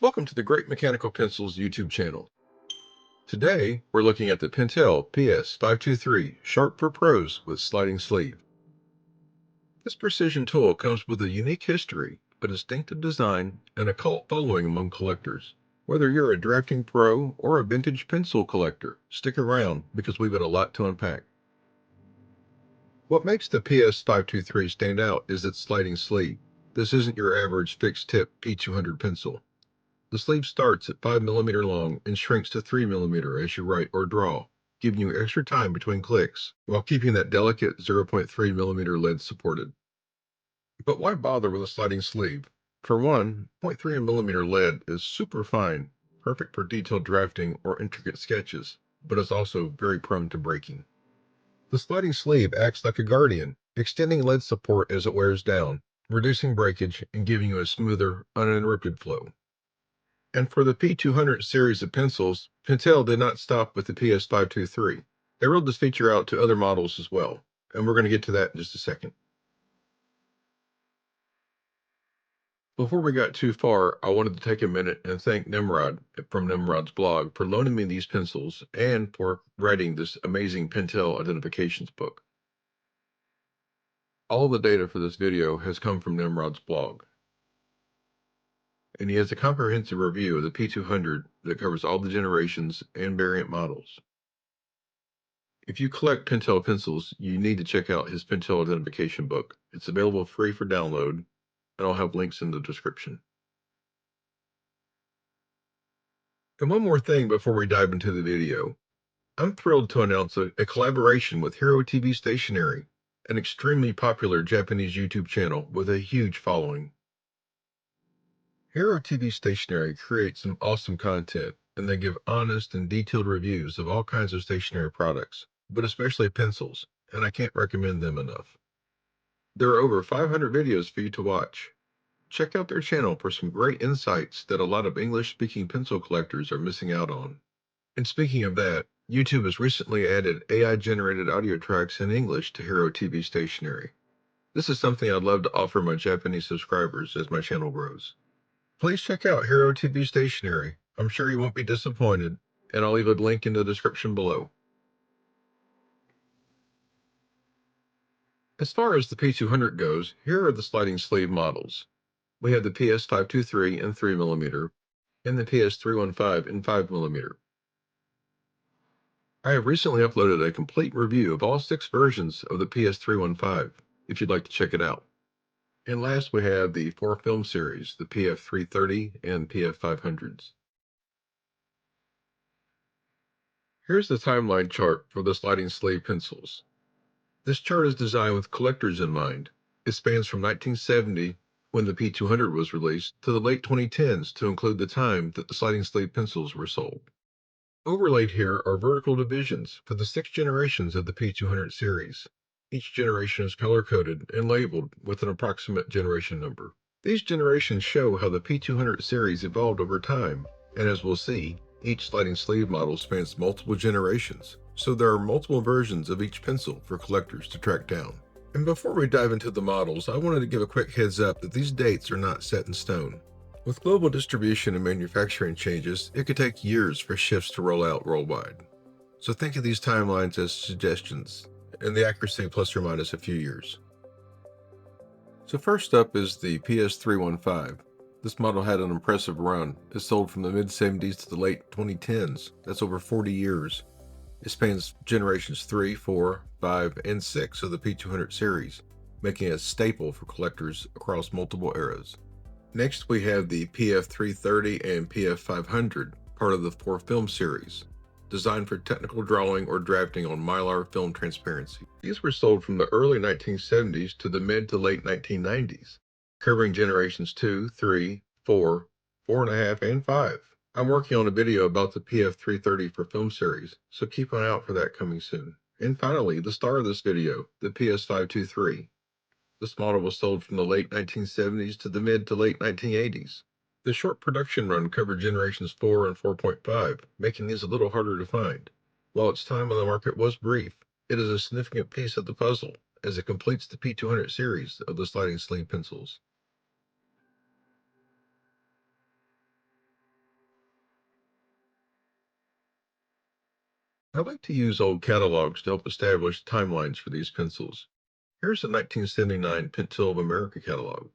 Welcome to the Great Mechanical Pencils YouTube channel. Today, we're looking at the Pentel PS523 Sharp for Pros with sliding sleeve. This precision tool comes with a unique history, a distinctive design, and a cult following among collectors. Whether you're a drafting pro or a vintage pencil collector, stick around because we've got a lot to unpack. What makes the PS523 stand out is its sliding sleeve. This isn't your average fixed-tip P200 pencil. The sleeve starts at 5mm long and shrinks to 3mm as you write or draw, giving you extra time between clicks, while keeping that delicate 0.3mm lead supported. But why bother with a sliding sleeve? For one, 0.3mm lead is super fine, perfect for detailed drafting or intricate sketches, but is also very prone to breaking. The sliding sleeve acts like a guardian, extending lead support as it wears down, reducing breakage and giving you a smoother, uninterrupted flow. And for the P200 series of pencils, Pentel did not stop with the PS523. They rolled this feature out to other models as well, and we're going to get to that in just a second. Before we got too far, I wanted to take a minute and thank Nimrodd from Nimrodd's blog for loaning me these pencils and for writing this amazing Pentel identifications book. All of the data for this video has come from Nimrodd's blog, and he has a comprehensive review of the P200 that covers all the generations and variant models. If you collect Pentel pencils, you need to check out his Pentel identification book. It's available free for download, and I'll have links in the description. And one more thing before we dive into the video. I'm thrilled to announce a collaboration with HeroTV Stationery, an extremely popular Japanese YouTube channel with a huge following. HeroTV Stationery creates some awesome content, and they give honest and detailed reviews of all kinds of stationery products, but especially pencils, and I can't recommend them enough. There are over 500 videos for you to watch. Check out their channel for some great insights that a lot of English-speaking pencil collectors are missing out on. And speaking of that, YouTube has recently added AI-generated audio tracks in English to HeroTV Stationery. This is something I'd love to offer my Japanese subscribers as my channel grows. Please check out HeroTV Stationery. I'm sure you won't be disappointed, and I'll leave a link in the description below. As far as the P200 goes, here are the sliding sleeve models. We have the PS523 in 3mm and the PS315 in 5mm. I have recently uploaded a complete review of all 6 versions of the PS315, if you'd like to check it out. And last we have the 4 film series, the PF330 and PF500s. Here's the timeline chart for the sliding sleeve pencils. This chart is designed with collectors in mind. It spans from 1970, when the P200 was released, to the late 2010s to include the time that the sliding sleeve pencils were sold. Overlaid here are vertical divisions for the 6 generations of the P200 series. Each generation is color-coded and labeled with an approximate generation number. These generations show how the P200 series evolved over time, and as we'll see, each sliding sleeve model spans multiple generations, so there are multiple versions of each pencil for collectors to track down. And before we dive into the models, I wanted to give a quick heads up that these dates are not set in stone. With global distribution and manufacturing changes, it could take years for shifts to roll out worldwide. So think of these timelines as suggestions, and the accuracy plus or minus a few years. So first up is the PS315. This model had an impressive run. It sold from the mid-70s to the late 2010s. That's over 40 years. It spans generations 3, 4, 5, and 6 of the P200 series, making it a staple for collectors across multiple eras. Next, we have the PF330 and PF500, part of the 4 film series, designed for technical drawing or drafting on Mylar film transparency. These were sold from the early 1970s to the mid to late 1990s, covering generations 2, 3, 4, 4.5, and 5. I'm working on a video about the PF330 for film series, so keep an eye out for that coming soon. And finally, the star of this video, the PS523. This model was sold from the late 1970s to the mid to late 1980s. The short production run covered generations 4 and 4.5, making these a little harder to find. While its time on the market was brief, it is a significant piece of the puzzle, as it completes the P200 series of the sliding sleeve pencils. I like to use old catalogs to help establish timelines for these pencils. Here's a 1979 Pentel of America catalog.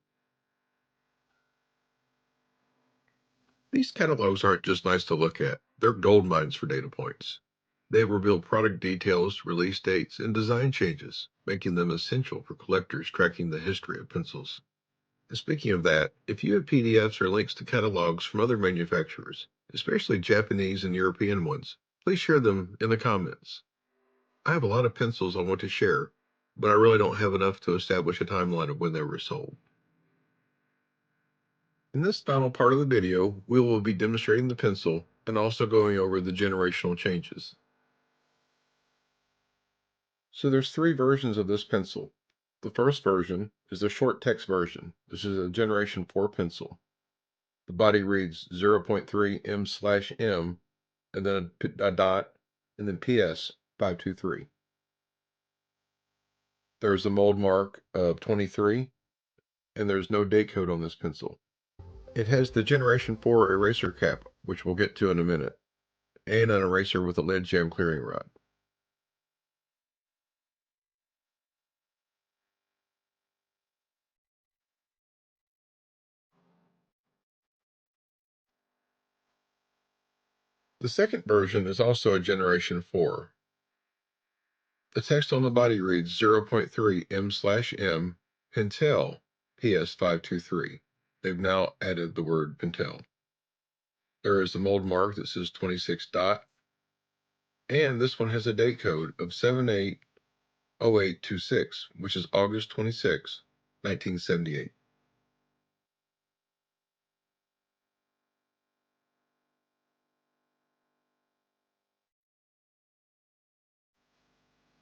These catalogs aren't just nice to look at, they're gold mines for data points. They reveal product details, release dates, and design changes, making them essential for collectors tracking the history of pencils. And speaking of that, if you have PDFs or links to catalogs from other manufacturers, especially Japanese and European ones, please share them in the comments. I have a lot of pencils I want to share, but I really don't have enough to establish a timeline of when they were sold. In this final part of the video, we will be demonstrating the pencil and also going over the generational changes. So there's three versions of this pencil. The first version is the short text version. This is a Generation 4 pencil. The body reads 0.3 M/M and then a dot and then PS523. There's a mold mark of 23 and there's no date code on this pencil. It has the Generation 4 eraser cap, which we'll get to in a minute, and an eraser with a lead jam clearing rod. The second version is also a Generation 4. The text on the body reads 0.3 M/M Pentel PS523. They've now added the word Pentel. There is a mold mark that says 26 dot, and this one has a date code of 780826, which is August 26, 1978.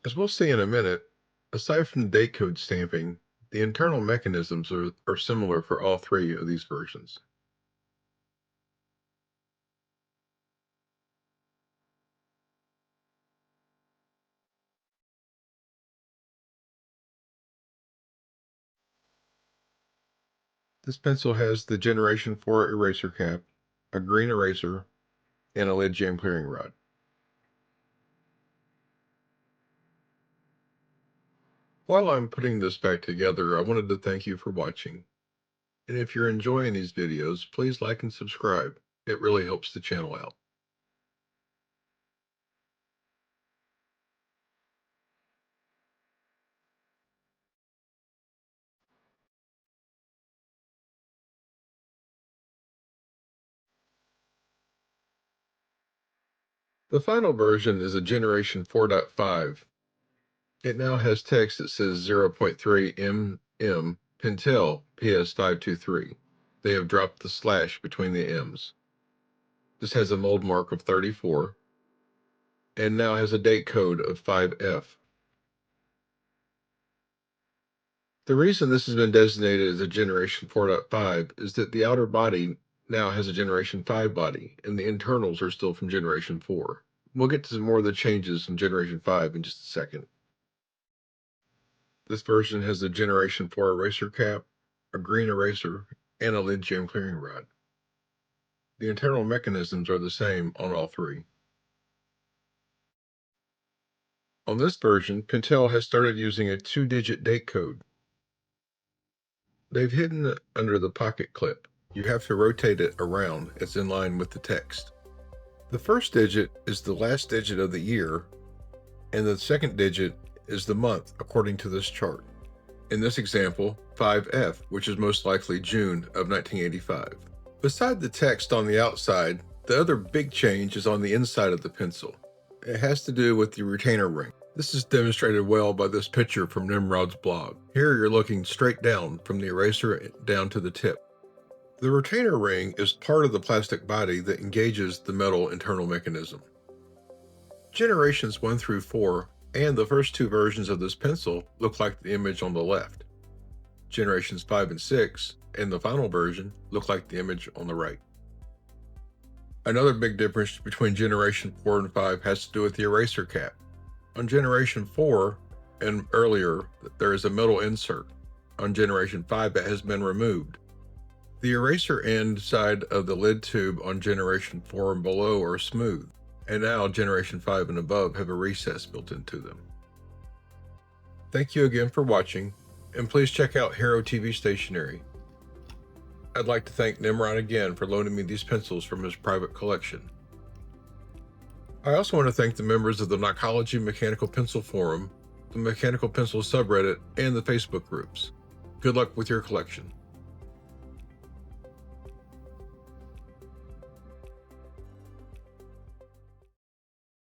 As we'll see in a minute, aside from the date code stamping, the internal mechanisms are similar for all three of these versions. This pencil has the Generation 4 eraser cap, a green eraser, and a lead jam clearing rod. While I'm putting this back together, I wanted to thank you for watching. And if you're enjoying these videos, please like and subscribe. It really helps the channel out. The final version is a Generation 4.5. It now has text that says 0.3 MM Pentel PS523. They have dropped the slash between the M's. This has a mold mark of 34 and now has a date code of 5F. The reason this has been designated as a Generation 4.5 is that the outer body now has a Generation 5 body, and the internals are still from Generation 4. We'll get to more of the changes in Generation 5 in just a second. This version has a Generation 4 eraser cap, a green eraser, and a lid jam clearing rod. The internal mechanisms are the same on all three. On this version, Pentel has started using a 2-digit date code. They've hidden it under the pocket clip. You have to rotate it around. It's in line with the text. The first digit is the last digit of the year, and the second digit is the month according to this chart. In this example, 5F, which is most likely June of 1985. Beside the text on the outside, the other big change is on the inside of the pencil. It has to do with the retainer ring. This is demonstrated well by this picture from Nimrodd's blog. Here you're looking straight down from the eraser down to the tip. The retainer ring is part of the plastic body that engages the metal internal mechanism. Generations 1 through 4 and the first two versions of this pencil look like the image on the left. Generations 5 and 6 and the final version look like the image on the right. Another big difference between Generation 4 and 5 has to do with the eraser cap. On Generation 4 and earlier, there is a metal insert. On Generation 5, it has been removed. The eraser end side of the lid tube on Generation 4 and below are smooth. and now Generation 5 and above have a recess built into them. Thank you again for watching, and please check out HeroTV Stationery. I'd like to thank Nimrodd again for loaning me these pencils from his private collection. I also want to thank the members of the Knocology Mechanical Pencil Forum, the Mechanical Pencil subreddit, and the Facebook groups. Good luck with your collection.